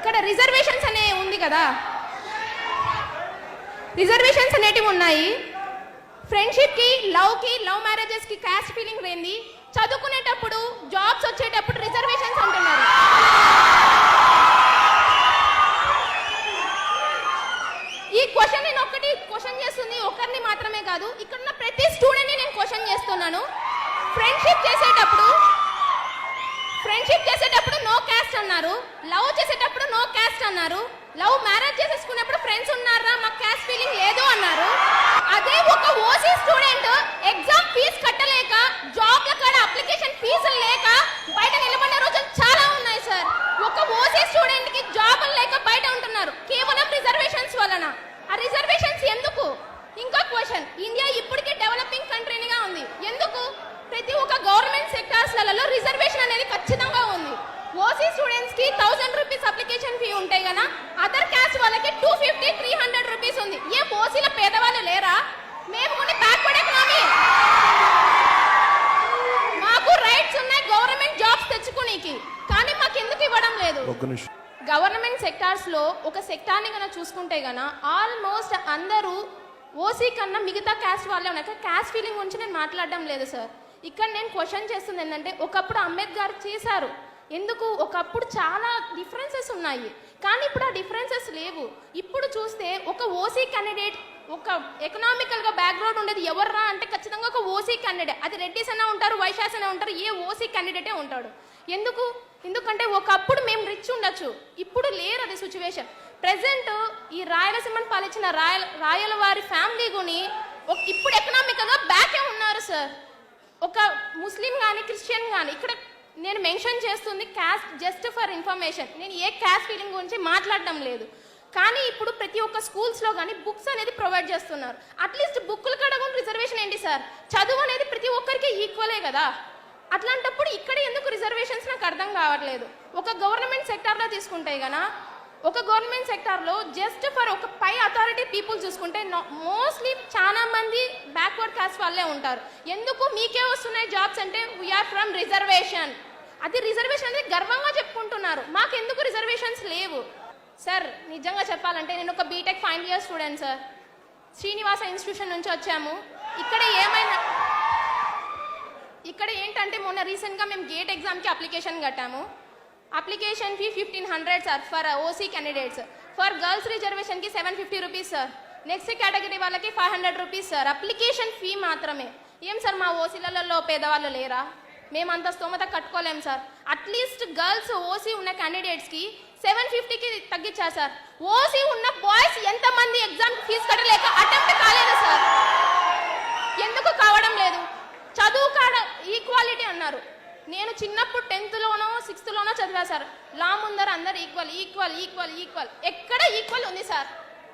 ఇక్కడ రిజర్వేషన్స్ అనే ఉంది కదా, రిజర్వేషన్స్ అనేటివి ఉన్నాయి. ఫ్రెండ్షిప్కి, లవ్ మ్యారేజెస్కి క్యాస్ట్ ఫీలింగ్ ఏంది? చదువుకునేటప్పుడు, జాబ్స్ వచ్చేటప్పుడు రిజర్వేషన్స్ అంటున్నారు. ఈ క్వశ్చన్ నేను ఒక్కటి క్వశ్చన్ చేస్తుంది, ఒకరిని మాత్రమే కాదు, ఇక్కడ ఉన్న ప్రతి స్టూడెంట్ని నేను క్వశ్చన్ చేస్తున్నాను. ఫ్రెండ్షిప్ చేసేటప్పుడు నో క్యాస్ట్ అన్నారు, లవ్ చేసేటప్పుడు నో క్యాస్ట్ అన్నారు, లవ్ మ్యారేజ్ చేసేసుకున్నప్పుడు ఫ్రెండ్స్ ఉన్నారా, మాకు క్యాస్ట్ ఫీలింగ్ లేదు అన్నారు. అదే ఒక ఓసీ స్టూడెంట్ ఎగ్జామ్ ఫీజు కట్టలేక, జాబ్ల కాడ అప్లికేషన్ ఫీజులు లేక బయట నిలబడిన రోజులు చాలా ఉన్నాయి సార్. ఒక ఓసీ స్టూడెంట్ కి జాబులు లేక బయట ఉంటున్నారు కేవలం రిజర్వేషన్స్ వలన. ఆ రిజర్వేషన్స్ ఎందుకు? ఇంకో క్వశ్చన్, ఇండియా ఇప్పటికే డెవలపింగ్ కంట్రీగా ఉంది, ఎందుకు? ప్రతి ఒక్క గవర్నమెంట్ సెక్టార్స్లలో రిజర్వేషన్ అనేది ఖచ్చితంగా ఉంది. ఓసీ స్టూడెంట్స్ కి 1000 రూపీస్ అప్లికేషన్ ఫీ ఉంటాయి కదా, అదర్ క్యాస్ట్ వాళ్ళకి 250-300 రూపీస్ ఉంది. ఏ ఓసీల పేదవాళ్ళు లేరా? మేము కొన్ని బ్యాక్వర్డ్ ఎకనామీ, మాకు రైట్స్ ఉన్నాయి గవర్నమెంట్ జాబ్స్ తెచ్చుకోనికి, కానీ మాకు ఎందుకు ఇవ్వడం లేదు? గవర్నమెంట్ సెక్టార్స్ లో ఒక సెక్టార్ని కన్నా చూసుకుంటే గనా ఆల్మోస్ట్ అందరూ ఓసీ కన్నా మిగతా క్యాస్ట్ వాళ్ళే ఉన్నాయి. క్యాస్ట్ ఫీలింగ్ గురించి నేను మాట్లాడడం లేదు సార్. ఇక్కడ నేను క్వశ్చన్ చేస్తుంది ఏంటంటే, ఒకప్పుడు అంబేద్కర్ చేశారు, ఎందుకు? ఒకప్పుడు చాలా డిఫరెన్సెస్ ఉన్నాయి, కానీ ఇప్పుడు ఆ డిఫరెన్సెస్ లేవు. ఇప్పుడు చూస్తే ఒక ఓసీ క్యాండిడేట్, ఒక ఎకనామికల్గా బ్యాక్గ్రౌండ్ ఉండేది ఎవర్రా అంటే ఖచ్చితంగా ఒక ఓసీ క్యాండిడేట్. అది రెడ్డిస్ అయినా ఉంటారు, వైశ్యాస్ అయినా ఉంటారు, ఏ ఓసీ క్యాండిడేటే ఉంటాడు. ఎందుకంటే ఒకప్పుడు మేము రిచ్ ఉండొచ్చు, ఇప్పుడు లేరు అది సిచ్యువేషన్. ప్రెసెంట్ ఈ రాయలసీమను పాలించిన రాయల వారి ఫ్యామిలీ గుని ఇప్పుడు ఎకనామికల్గా బ్యాకే ఉన్నారు సార్. ఒక ముస్లిం కానీ క్రిస్టియన్ కానీ, ఇక్కడ నేను మెన్షన్ చేస్తుంది క్యాస్ట్ జస్ట్ ఫర్ ఇన్ఫర్మేషన్, నేను ఏ క్యాస్ట్ ఫీలింగ్ గురించి మాట్లాడడం లేదు. కానీ ఇప్పుడు ప్రతి ఒక్క స్కూల్స్లో కానీ బుక్స్ అనేది ప్రొవైడ్ చేస్తున్నారు. అట్లీస్ట్ బుక్కులు కడగని రిజర్వేషన్ ఏంటి సార్? చదువు అనేది ప్రతి ఒక్కరికి ఈక్వలే కదా. అట్లాంటప్పుడు ఇక్కడ ఎందుకు రిజర్వేషన్స్ నాకు అర్థం కావట్లేదు. ఒక గవర్నమెంట్ సెక్టార్లో తీసుకుంటే గనా, ఒక గవర్నమెంట్ సెక్టార్లో జస్ట్ ఫర్ ఒక పై అథారిటీ పీపుల్ చూసుకుంటే మోస్ట్లీ చాలా మంది బ్యాక్వర్డ్ క్యాస్ట్ వాళ్ళే ఉంటారు. ఎందుకు మీకే వస్తున్నాయి జాబ్స్ అంటే వీఆర్ ఫ్రమ్ రిజర్వేషన్. అది రిజర్వేషన్ అనేది గర్వంగా చెప్పుకుంటున్నారు, మాకెందుకు రిజర్వేషన్స్ లేవు సార్? నిజంగా చెప్పాలంటే నేను ఒక BTech final year student sir. Srinivasa institution నుంచి వచ్చాము. ఇక్కడ ఏంటంటే మొన్న రీసెంట్గా మేము గేట్ ఎగ్జామ్కి అప్లికేషన్ కట్టాము. Application fee 1500 sir for OC candidates. For girls రిజర్వేషన్కి 750 రూపీస్ సార్. నెక్స్ట్ కేటగిరీ వాళ్ళకి 500 రూపీస్ సార్. అప్లికేషన్ ఫీ మాత్రమే. ఏం సార్ మా ఓసీలలో పేదవాళ్ళు లేరా? మేమంత స్తోమత కట్టుకోలేం సార్. అట్లీస్ట్ గర్ల్స్ ఓసీ ఉన్న క్యాండిడేట్స్కి 750కి తగ్గించారు సార్. ఓసీ ఉన్న బాయ్స్ ఎంతమంది ఎగ్జామ్ ఫీజు కట్టలేక అటెంప్ట్ కాలేదు సార్? ఎందుకు కావడం లేదు? చదువు కాడ ఈక్వాలిటీ అన్నారు. నేను చిన్నప్పుడు 10th-లోనో 6th-లోనో చదివా సార్. లా ముందర అందరు ఈక్వల్. ఎక్కడ ఈక్వల్ ఉంది సార్?